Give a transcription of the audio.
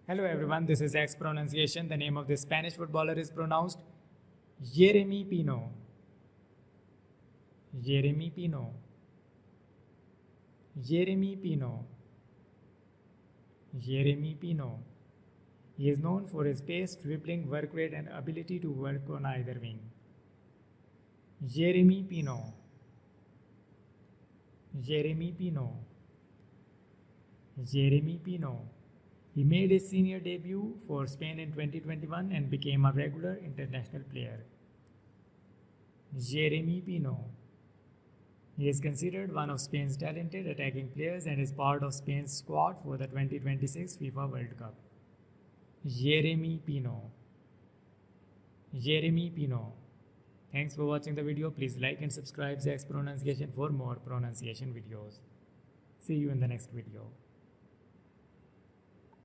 Hello everyone, this is Zack's pronunciation. The name of this Spanish footballer is pronounced Yéremy Pino. Yéremy Pino. Yéremy Pino. Yéremy Pino. He is known for his pace, dribbling, work rate and ability to work on either wing. Jeremy Pino. Jeremy Pino. Jeremy Pino. He made his senior debut for Spain in 2021 and became a regular international player. Jeremy Pino. He is considered one of Spain's talented attacking players and is part of Spain's squad for the 2026 FIFA World Cup. Jeremy Pino. Jeremy Pino. Thanks for watching the video. Please like and subscribe Zack's pronunciation for more pronunciation videos. See you in the next video.